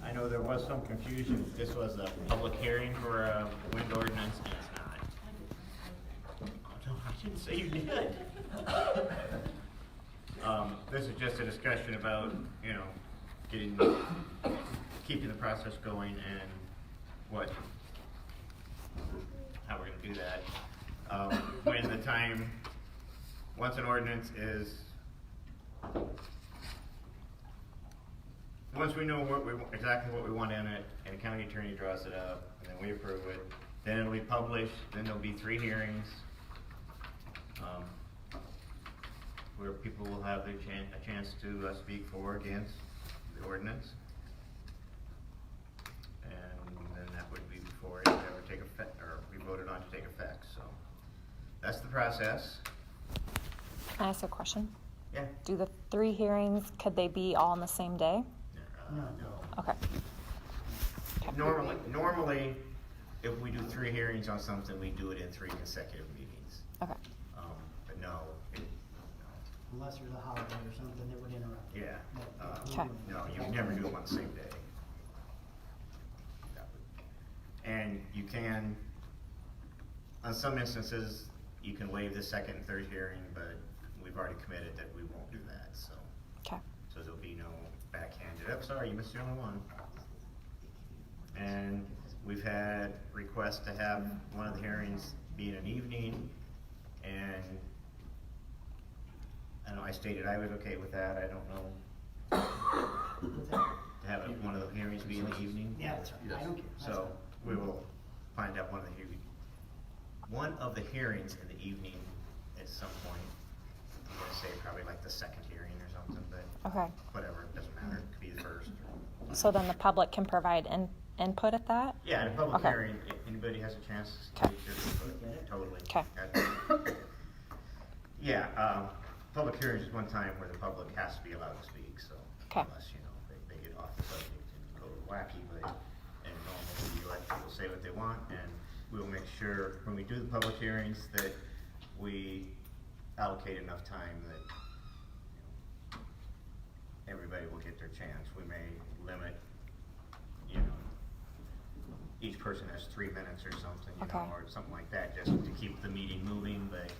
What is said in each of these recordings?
I know there was some confusion. This was a public hearing for a wind ordinance, and it's not. Oh, no, I didn't say you did. This is just a discussion about, you know, keeping the process going and how we're gonna do that. When the time, once an ordinance is, once we know exactly what we want in it, and the county attorney draws it up, and then we approve it, then it'll be published, then there'll be 3 hearings, where people will have a chance to speak for or against the ordinance. And then that would be before it would ever take effect, or be voted on to take effect, so. That's the process. Can I ask a question? Yeah. Do the 3 hearings, could they be all on the same day? No. Okay. Normally, if we do 3 hearings on something, we do it in 3 consecutive meetings. Okay. But no. Unless there's a holiday or something that would interrupt. Yeah. Okay. No, you can never do them on the same day. And you can, on some instances, you can waive the 2nd and 3rd hearing, but we've already committed that we won't do that, so. Okay. So there'll be no backhanded, oh, sorry, you missed the only one. And we've had requests to have one of the hearings be in an evening, and I know I stated I was okay with that, I don't know. To have one of the hearings be in the evening? Yeah, that's right. I don't care. That's So, fine. we will find out one of the hearings in the evening at some point. I'm gonna say probably like the 2nd hearing or something, but Okay. whatever, it doesn't matter, it could be the 1st. So then the public can provide input at that? Yeah, in a public Okay. hearing, anybody has a chance to Okay. give their input, totally. Okay. Yeah, public hearings is one time where the public has to be allowed to speak, so. Okay. Unless, you know, they get off the subject and go wacky, but, and normally you let people say what they want, and we'll make sure when we do the public hearings that we allocate enough time that, you know, everybody will get their chance. We may limit, you know, each person has 3 minutes or something, you know, Okay. or something like that, just to keep the meeting moving, but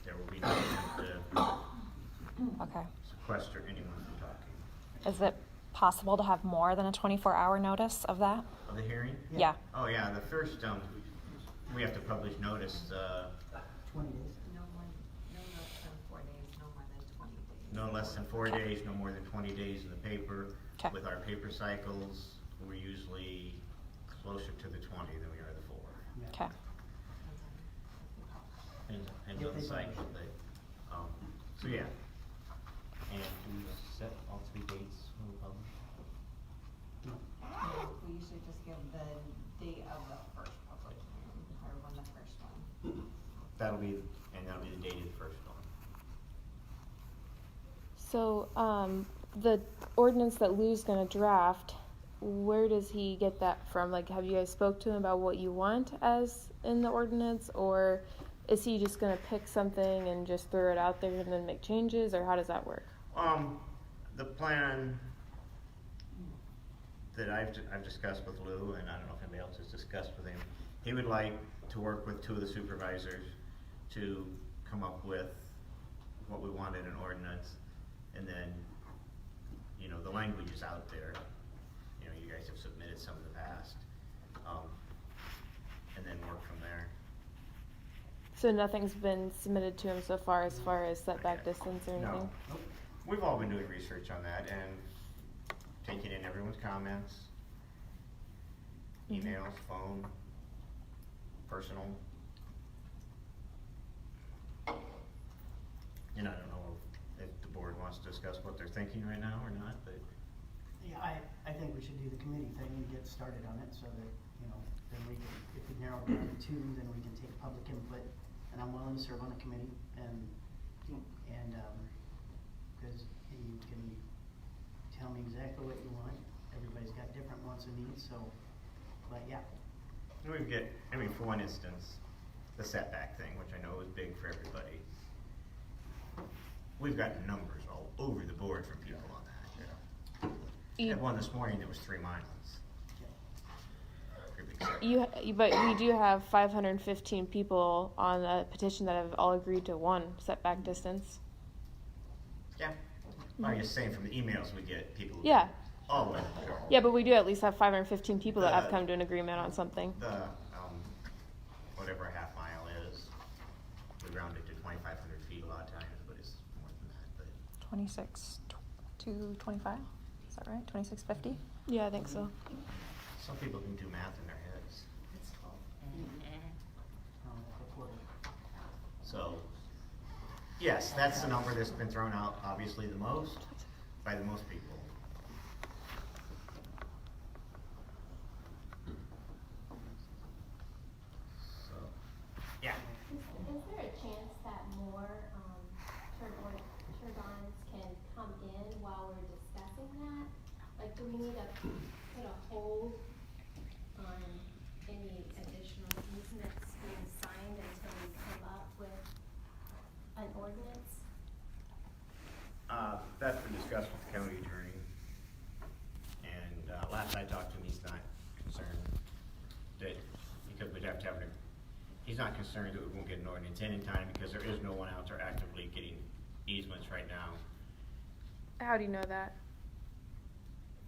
there will be no need to Okay. sequester anyone from talking. Is it possible to have more than a 24-hour notice of that? Of the hearing? Yeah. Oh, yeah, the first, we have to publish notice, 20 days. no less than 4 days, no more than 20 days in the paper. Okay. With our paper cycles, we're usually closer to the 20 than we are the 4. Yeah. Okay. Depends on the cycle, but, so yeah. And do we set all 3 dates when we publish? No. We usually just give the date of the first public hearing, or when the first one. That'll be the date of the first one. So, the ordinance that Lou's gonna draft, where does he get that from? Like, have you guys spoke to him about what you want as in the ordinance, or is he just gonna pick something and just throw it out there and then make changes, or how does that work? The plan that I've discussed with Lou, and I don't know if anybody else has discussed with him, he would like to work with 2 of the supervisors to come up with what we want in an ordinance, and then, you know, the language is out there. You know, you guys have submitted some in the past, and then work from there. So nothing's been submitted to him so far as setback distance or anything? No. We've all been doing research on that and taking in everyone's comments, emails, phone, personal. And I don't know if the board wants to discuss what they're thinking right now or not, but Yeah, I think we should do the committee thing and get started on it so that, you know, then we can, if we narrow it down to 2, then we can take public input. And I'm willing to serve on the committee and, cause you can tell me exactly what you want. Everybody's got different wants and needs, so, but yeah. for one instance, the setback thing, which I know is big for everybody. We've got numbers all over the board from people on that. I had one this morning that was 3 miles. Pretty big setback. But we do have 515 people on a petition that have all agreed to 1 setback distance. Yeah. I'm just saying from the emails we get, people. Yeah. All in. Yeah, but we do at least have 515 people that have The- come to an agreement on something. Whatever a half mile is, we round it to 2,500 feet a lot of times, but it's more than that, but. 26 to 25, is that right? 2650? Yeah, I think so. Some people can do math in their heads. It's 12. A quarter. So, yes, that's the number that's been thrown out, obviously the most, by the most people. So, yeah, Is there a chance that more turbines can come in while we're discussing that? Like, do we need to put a hold on any additional easements being signed until we come up with an ordinance? that's been discussed with the county attorney. And, last I talked to him, he's not concerned that, because we'd have to have he's not concerned that we won't get an ordinance in time, because there is no one out there actively getting easements right now. How do you know that?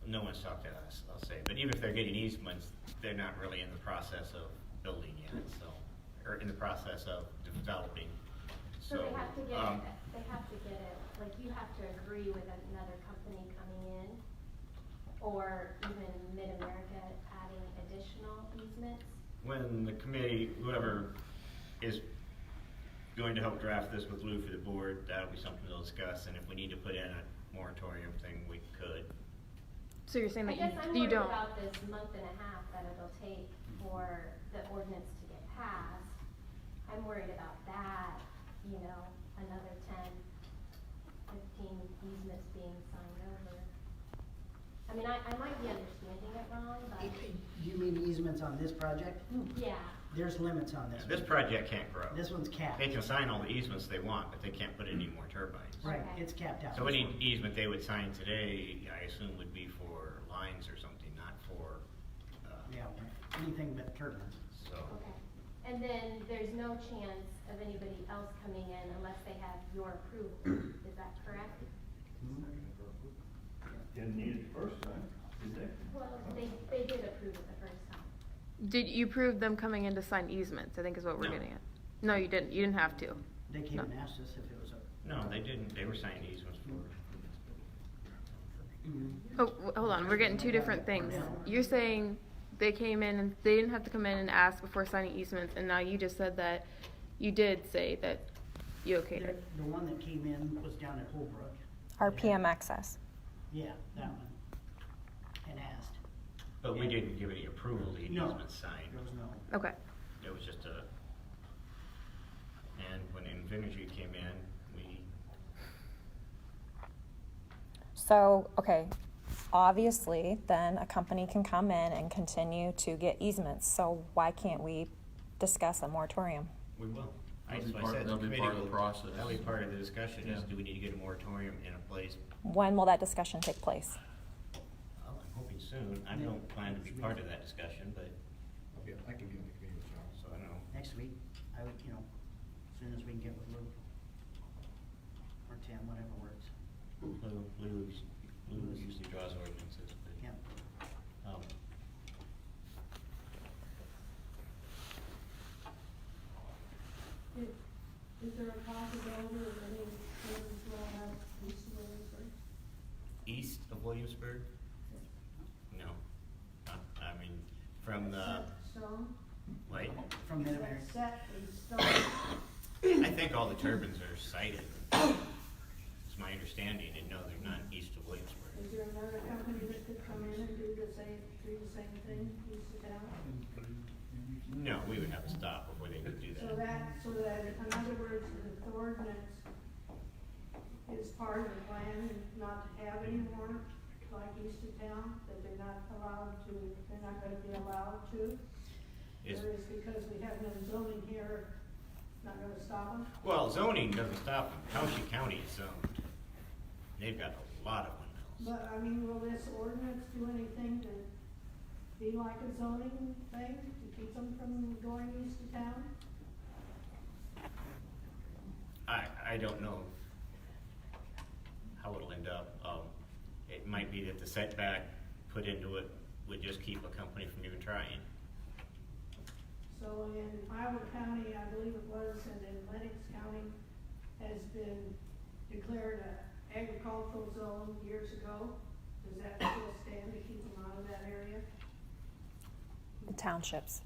No one's talked to us, I'll say, but even if they're getting easements, they're not really in the process of building yet, so, or in the process of developing, So so. they have to get it, like you have to agree with another company coming in, or even Mid-America adding additional easements? When the committee, whoever is going to help draft this with Lou for the board, that'll be something they'll discuss, and if we need to put in a moratorium thing, we could. So you're saying I that guess I'm you worried don't. about this month and a half that it'll take for the ordinance to get passed. I'm worried about that, you know, another 10, 15 easements being signed over. I mean, I might be understanding it wrong, but, Do you mean easements on this project? yeah. There's limits on this. This one. project can't grow. This one's capped. They can sign all the easements they want, but they can't put any more turbines. Right, Okay. it's capped out. So any easement they would sign today, I assume would be for lines or something, not for, Yeah, anything but turbines. so. Okay. And then there's no chance of anybody else coming in unless they have your approval. Is that correct? Didn't need it the first time, did they? Well, they did approve it the first time. Did you prove them coming in to sign easements? I think is what we're No. getting at. No, you didn't. You didn't have to. They came No. and asked us if it was a. No, they didn't, they were signing easements for. Oh, hold on. We're getting two different things. You're saying they came in and they didn't have to come in and ask before signing easements, and now you just said that you did say that you okayed it. The one that came in was down at Holbrook. RPM access. Yeah, that one. And asked. But we didn't give any approval to any No. easements signed. There was no. Okay. It was just a, and when Invenergy came in, we, So, okay, obviously, then a company can come in and continue to get easements, so why can't we discuss a moratorium? we will. That'll That's be why I part- said the that'll be committee part of the will- process. That'll be part of the discussion, is Yeah. do we need to get a moratorium in a place? When will that discussion take place? Well, I'm hoping soon. I don't plan to be part of that discussion, but, Okay, I can get in the committee with Charles. so I don't know. Next week, I would, you know, as soon as we can get with Lou. Or Tim, whatever works. Lou usually draws ordinances, but. Yeah. Um, Is there a possibility of any changes will have east of Williamsburg? east of Williamsburg? No. I mean, from the, Stone? like, From Mid-America. That's set in stone. I think all the turbines are sited. It's my understanding, and no, they're not east of Williamsburg. Is there another company that could come in and do the same thing, east of town? No, we would have to stop before they could do So that. in other words, the ordinance is part of the plan not to have any more like east of town, that they're not gonna be allowed to? Is- Or is because we have no zoning here, not gonna stop them? Well, zoning doesn't stop them. Township County is zoned. They've got a lot of windmills. But, I mean, will this ordinance be like a zoning thing to keep them from going east of town? I don't know how it'll end up. It might be that the setback put into it would just keep a company from even trying. So in Iowa County, I believe it was, and in Lennox County, has been declared a agricultural zone years ago. Does that still stand to keep them out of that area? The townships.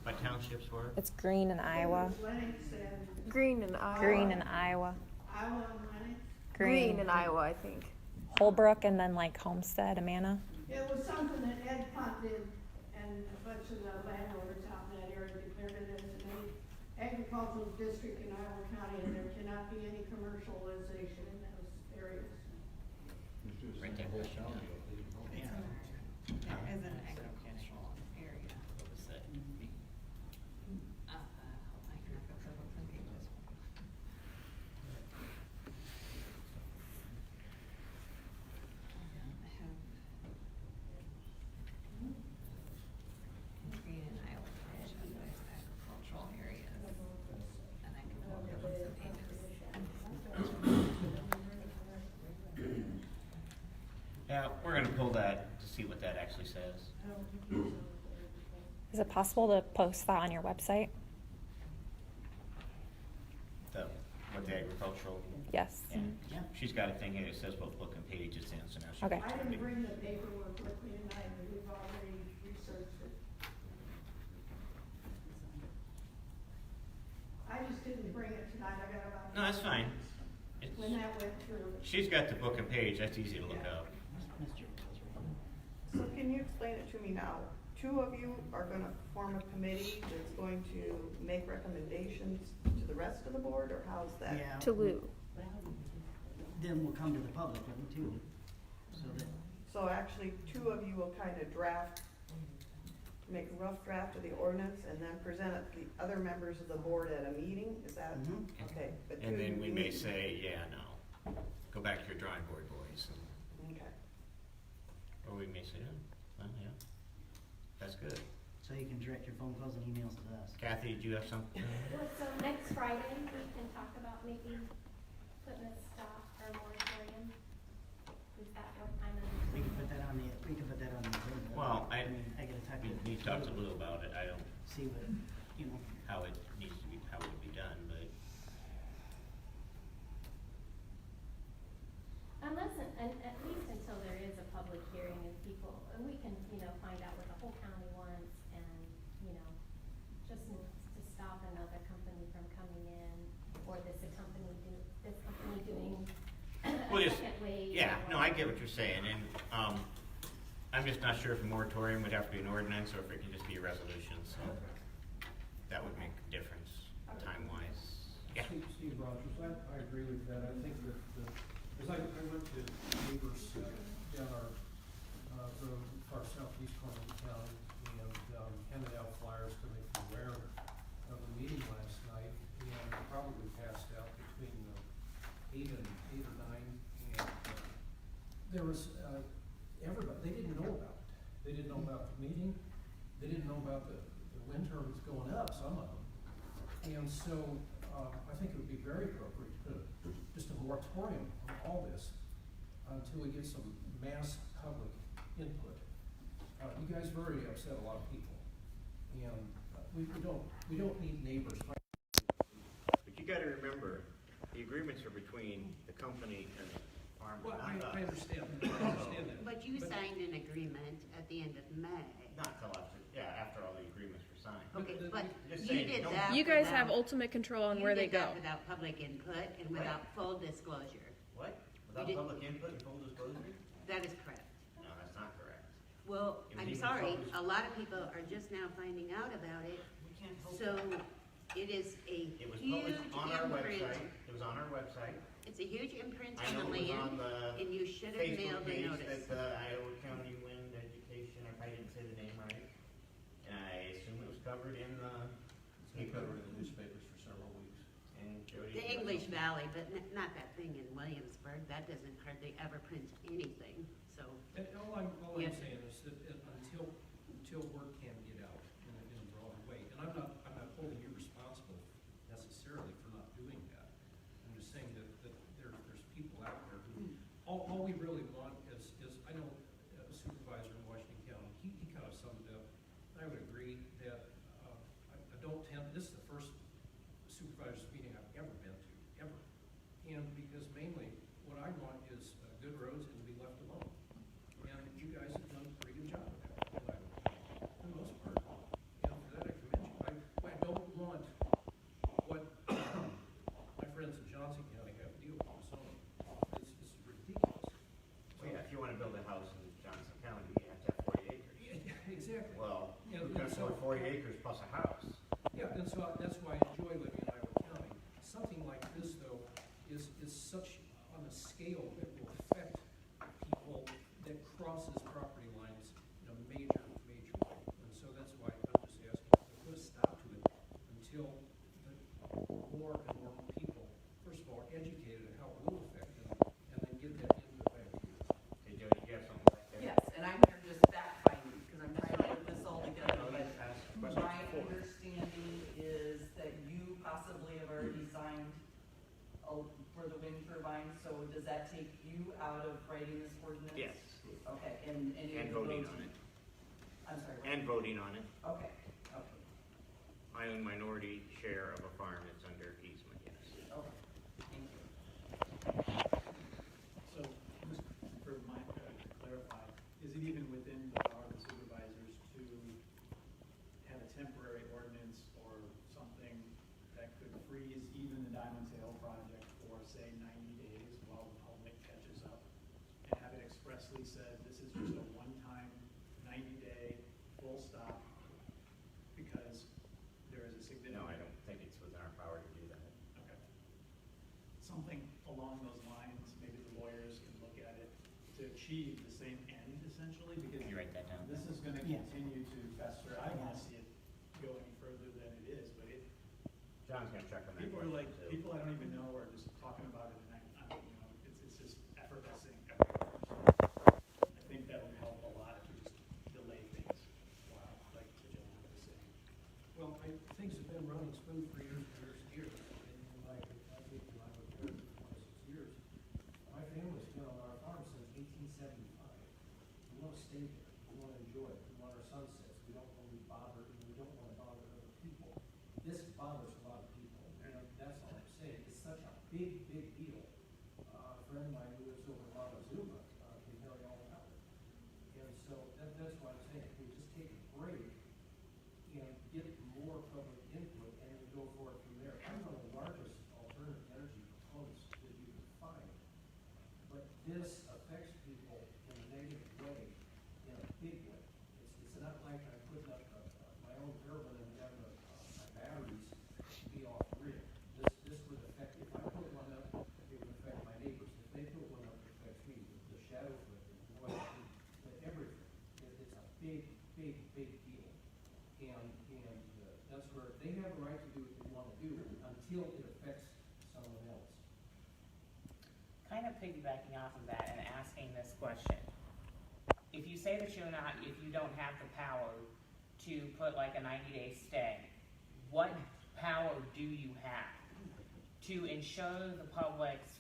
My townships were? It's Green in Iowa. Lennox and Green in Iowa. Green in Iowa. Iowa and Lennox. Green in Iowa, I think. Holbrook and then like Homestead, Amana. It was something that Ed Punt did, and a bunch of the landowners out in that area declared it as an agricultural district in Iowa County, and there cannot be any commercialization in those areas. Right there. Yeah. As an agricultural area. What was that? Green and Iowa Township, there's agricultural areas, and I can pull up some pages. Yeah, we're gonna pull that to see what that actually says. Is it possible to post that on your website? What the agricultural, Yes. and Yeah. she's got a thing here that says what book and page it's in, so now she. Okay. I didn't bring the paperwork with me tonight, but we've already researched it. I just didn't bring it tonight, I got about. No, that's fine. When that went through. She's got the book and page, that's easy to look up. So can you explain it to me now? Two of you are gonna form a committee that's going to make recommendations to the rest of the board, or how's that? Yeah. To Lou. Then we'll come to the public with it too, so that, So actually, two of you will kind of draft, make a rough draft of the ordinance, and then present it to the other members of the board at a meeting, is that? Mhm. Okay. but two And of then you we may meet. say, yeah, no, go back to your drawing board, boys. Okay. Or we may say, oh, well, yeah, that's good. so you can direct your phone calls and emails to us. Kathy, do you have something? Well, so next Friday, we can talk about maybe putting a stop or moratorium. Is that what I'm We can put that on the agenda. Well, I mean, I gotta talk We to. need to talk to Lou about it, I don't, See what, you know, how it needs to be, how it would be done, but. Unless, and at least until there is a public hearing and people, and we can, find out what the whole county wants and, just to stop another company from coming in or this company doing Well, a just- second wave. Yeah, or no, I get whatever. what you're saying, and, I'm just not sure if a moratorium would have to be an ordinance or if it can just be a resolution, so. That would make a difference, time-wise. Yeah. Steve Rogers, I agree with that. I think that, because I went to neighbors down our road, far southeast corner of the county, and handed out flyers to make them aware of the meeting last night, and probably passed out between 8 or 9, and there was everybody, they didn't know about it. They didn't know about the meeting, they didn't know about the wind turbines going up, some of them. And so, I think it would be very appropriate to put just a moratorium on all this until we get some mass public input. You guys have already upset a lot of people, and we don't need neighbors fighting. But you gotta remember, the agreements are between the company and the farmer, Well, not us. I understand that. But you signed an agreement at the end of May. Not till after all the agreements were signed. Okay, the- but Just you saying, did don't- that. You guys have without- ultimate control on you where they did that go. without public input and without full disclosure. What? Without did- public input and full disclosure? That is correct. No, that's not correct. Well, It was I'm even sorry, published. a lot of people are just now finding out about it. We can't hold So that. it is a It was huge published on our imprint. website, it was on our website. It's a huge imprint I on know the it was on land, the and you should have Facebook mailed the page notice. that the Iowa County Wind Education, I probably didn't say the name right. And I assume it was covered in the. It's been covered in the newspapers for several weeks. And Jody. The English Valley, but not that thing in Williamsburg. That doesn't hardly ever print anything, so. And all I'm Yeah. saying is that until in Johnson County, you have to have 40 acres. Yeah, exactly. Well, Yeah, you can and so- afford 40 acres plus a house. Yeah, and so that's why I enjoy living in Iowa County. Something like this, though, is such on a scale that will affect people that crosses property lines in a major, major way. And so that's why I'm just asking to put a stop to it until more and more people, first of all, are educated on how it will affect them, and then get that input back to you. Hey, Joe, you have something like that? Yes, and I'm here just fact finding, because I'm trying to put this all together, No, but let's ask questions my before. understanding is that you possibly have already signed for the wind turbine, so does that take you out of writing this ordinance? Yes. Okay, and any And of the voting roads- on it. I'm sorry, what? And voting on it. Okay, okay, I own minority share of a farm that's under easement, yes. okay, thank you. So, just for my, to clarify, is it even within the power of the supervisors to have a temporary ordinance or something that could freeze even the Diamond Tail project for, say, 90 days while the public catches up? And have it expressly said, this is just a one-time 90-day full stop because there is a significant. No, I don't think it's within our power to do that. Okay. Something along those lines, maybe the lawyers can look at it to achieve the same end essentially, because Can you write that down? this is gonna Yeah. continue to fester. I don't wanna see it go any further than it is, but John's gonna check on that. people are like, question, too. people I don't even know are just talking about it and it's just effervescing. I think that would help a lot if we just delay things. Wow, like the gentleman was saying. Well, things have been running smooth for years and years and years. And like, I've been to Iowa County for 26 years. My family's been on our farm since 1875. We want to stay there. We want to enjoy it. We want our sunsets. We don't want to be bothered, and we don't want to bother other people. This bothers a lot of people, and that's all I'm saying. It's such a big, big deal. A friend of mine who lives over in Montezuma can tell you all about it. And so that's why I'm saying, we just take a break and get more public input and then go forward from there. I'm one of the largest alternative energy proponents that you can find. But this affects people in a negative way, in a big way. It's not like I'm putting up my own turbine and having my batteries be off grid. This would affect, if I put one up, it would affect my neighbors. If they put one up, it affects me. The shadow flipping, everything. It's a big, big, big deal. And that's where they have a right to do what they want to do until it affects someone else. Kind of piggybacking off of that and asking this question. If you say that if you don't have the power to put like a 90-day stay, what power do you have to ensure the public's,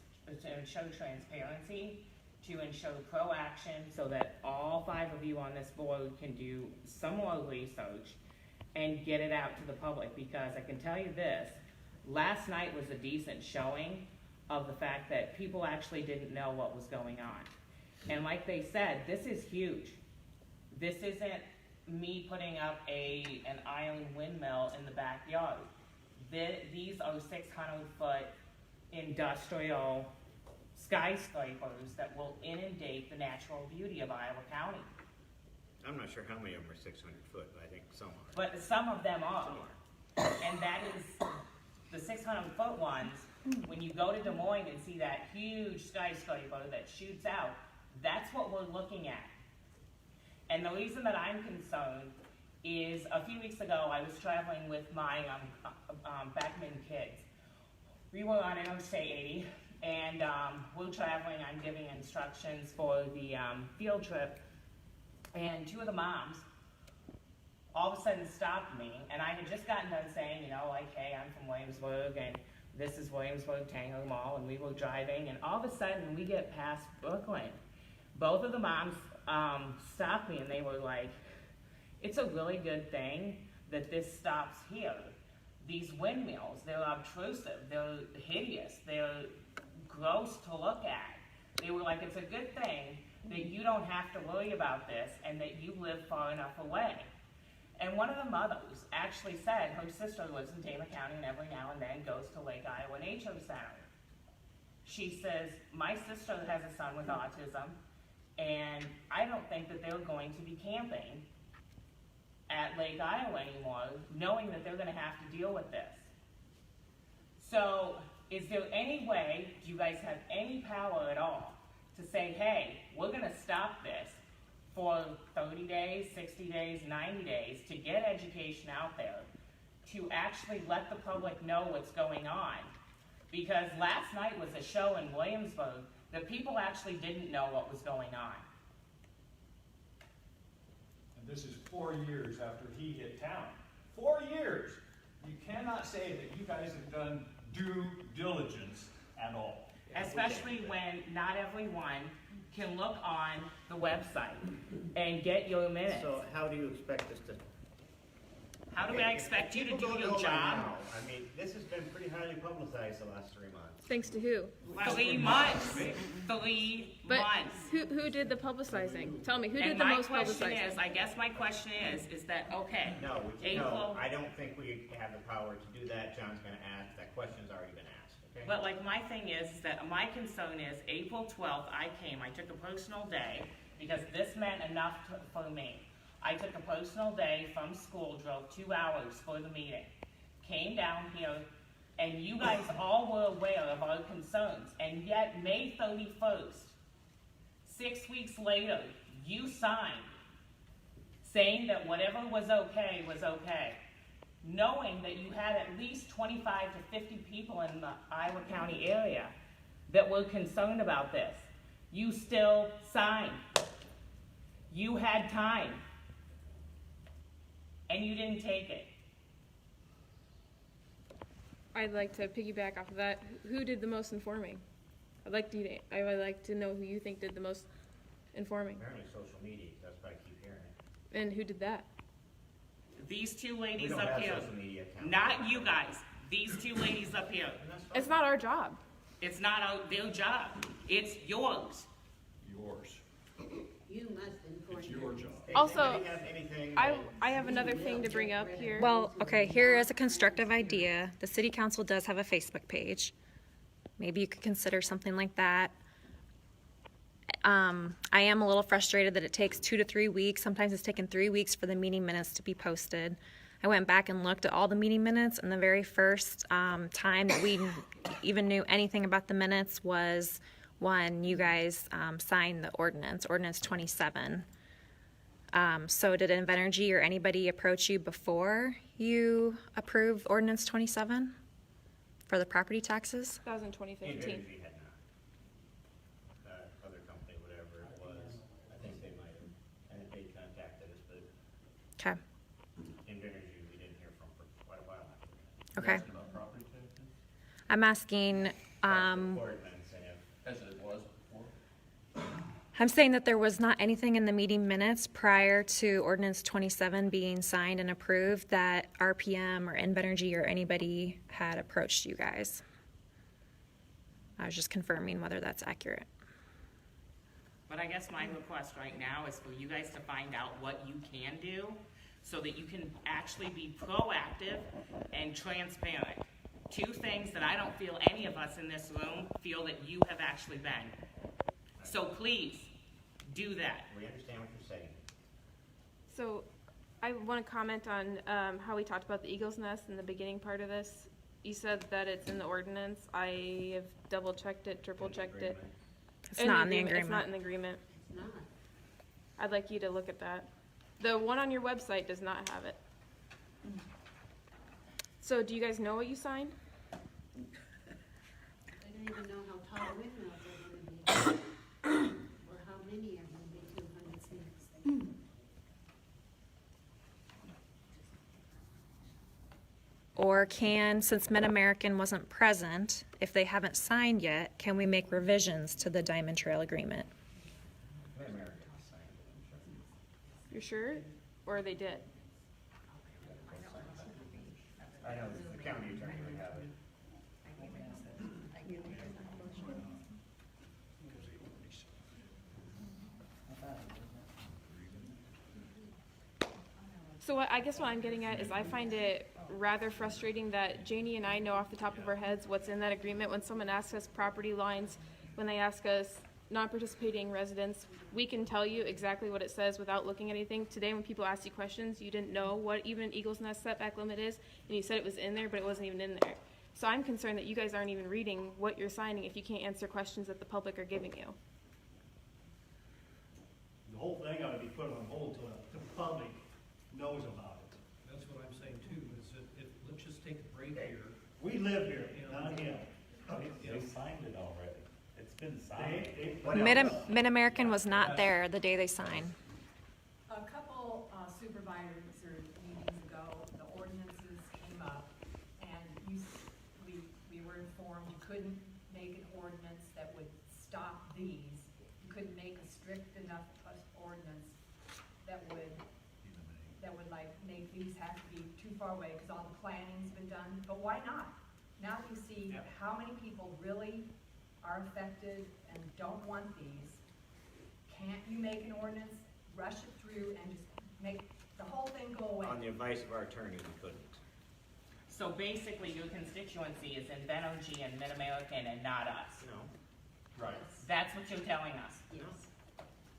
to ensure transparency, to ensure proaction so that all 5 of you on this board can do some more research and get it out to the public? Because I can tell you this, last night was a decent showing of the fact that people actually didn't know what was going on. And like they said, this is huge. This isn't me putting up an iron windmill in the backyard. These are 600-foot industrial skyscrapers that will inundate the natural beauty of Iowa County. I'm not sure how many of them are 600 foot, but I think some are. But some of them are. And that is the 600-foot ones. When you go to Des Moines and see that huge skyscraper that shoots out, that's what we're looking at. And the reason that I'm concerned is a few weeks ago I was traveling with my Beckman kids. We were on Interstate 80 and we're traveling. I'm giving instructions for the field trip, and 2 of the moms all of a sudden stopped me, and I had just gotten done saying, hey, I'm from Williamsburg and this is Williamsburg Tanger Mall, and we were driving, and all of a sudden we get past Brooklyn. Both of the moms stopped me and they were like, it's a really good thing that this stops here. These windmills, they're obtrusive, they're hideous, they're gross to look at. They were like, it's a good thing that you don't have to worry about this and that you live far enough away. And one of the mothers actually said her sister lives in Tama County and every now and then goes to Lake Iowa Nature Center. She says, my sister has a son with autism, And I don't think that they're going to be camping at Lake Isle anymore, knowing that they're gonna have to deal with this. So, is there any way, do you guys have any power at all to say, hey, we're gonna stop this for 30 days, 60 days, 90 days to get education out there, to actually let the public know what's going on? Because last night was a show in Williamsburg that people actually didn't know what was going on. And this is 4 years after he hit town. 4 years! You cannot say that you guys have done due diligence at all. Especially when not everyone can look on the website and get your minutes. So how do you expect us to? How do I expect you to do People don't your know by job? now. I mean, this has been pretty highly publicized the last 3 months. Thanks to who? 3 months. 3 But months. who did the publicizing? Tell me, who And did the my most question publicizing? is, I guess my question is that, okay, No, April, I don't think we have the power to do that. John's gonna ask, that question's already been asked, okay? but like my thing is that my concern is April 12th, I took a personal day because this meant enough for me. I took a personal day from school, drove 2 hours for the meeting, came down here, and you guys all were aware of our concerns, and yet May 31st, 6 weeks later, you signed saying that whatever was okay, knowing that you had at least 25 to 50 people in the Iowa County area that were concerned about this. You still signed. You had time. And you didn't take it. I'd like to piggyback off of that. Who did the most informing? I would like to know who you think did the most informing. Apparently social media, that's what I keep hearing. And who did that? These two We ladies don't up have here, social media accounts. not you guys, these two ladies up here. And that's fine. It's not our job. It's not their job, it's yours. Yours. You must inform. It's your job. Hey, Also, anybody have anything I that- have another thing to bring up here. Well, okay, here is a constructive idea. The city council does have a Facebook page. Maybe you could consider something like that. I am a little frustrated that it takes 2 to 3 weeks. Sometimes it's taken 3 weeks for the meeting minutes to be posted. I went back and looked at all the meeting minutes, and the very first time that we even knew anything about the minutes was when you guys signed the ordinance 27. So did Invenergy or anybody approach you before you approved ordinance 27 for the property taxes? That was in 2015. Invenergy had not. That other company, whatever it was, I think they might have, I think they contacted us, but Okay, Invenergy, we didn't hear from for quite a while after. okay. About property taxes? I'm asking, Ordinance, and if As it was before? I'm saying that there was not anything in the meeting minutes prior to ordinance 27 being signed and approved that RPM or Invenergy or anybody had approached you guys. I was just confirming whether that's accurate. But I guess my request right now is for you guys to find out what you can do so that you can actually be proactive and transparent. 2 things that I don't feel any of us in this room feel that you have actually been. So please, do that. we understand what you're saying. So I want to comment on how we talked about the Eagle's Nest in the beginning part of this. You said that it's in the ordinance. I have double checked it, triple checked it. It's not in the It's not agreement. in the agreement. It's not. I'd like you to look at that. The one on your website does not have it. So do you guys know what you signed? I don't even know how tall windmills are gonna be. Or how many are gonna be 200 snakes. Or can, since Mid-American wasn't present, if they haven't signed yet, can we make revisions to the Diamond Trail agreement? Mid-American signed it, I'm sure. You're sure? Or they did? I know the county attorney would have it. So I guess what I'm getting at is I find it rather frustrating that Janie and I know off the top of our heads what's in that agreement. When someone asks us property lines, when they ask us non-participating residents, we can tell you exactly what it says without looking at anything. Today, when people asked you questions, you didn't know what even an Eagles Nest setback limit is, and you said it was in there, but it wasn't even in there. So I'm concerned that you guys aren't even reading what you're signing if you can't answer questions that the public are giving you. The whole thing ought to be put on hold till the public knows about it. That's what I'm saying too, is that let's just take a break here. We live here, not him. They signed it already. It's been signed. Mid-American was not there the day they signed. A couple supervisor meetings ago, the ordinances came up, and we were informed you couldn't make an ordinance that would stop these. You couldn't make a strict enough ordinance that would like make these have to be too far away, because all the planning's been done. But why not? Now we see how many people really are affected and don't want these. Can't you make an ordinance, rush it through, and just make the whole thing go away? On the advice of our attorney, we couldn't. So basically, your constituency is in Benergy and Mid-American and not us. No. Right. That's what you're telling us. Yes.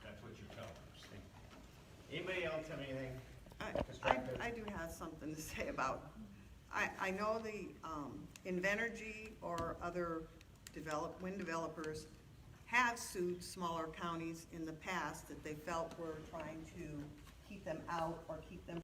That's what you're telling us. Anybody else have anything? I do have something to say about, I know the, Invenergy or other wind developers have sued smaller counties in the past that they felt were trying to keep them out or keep them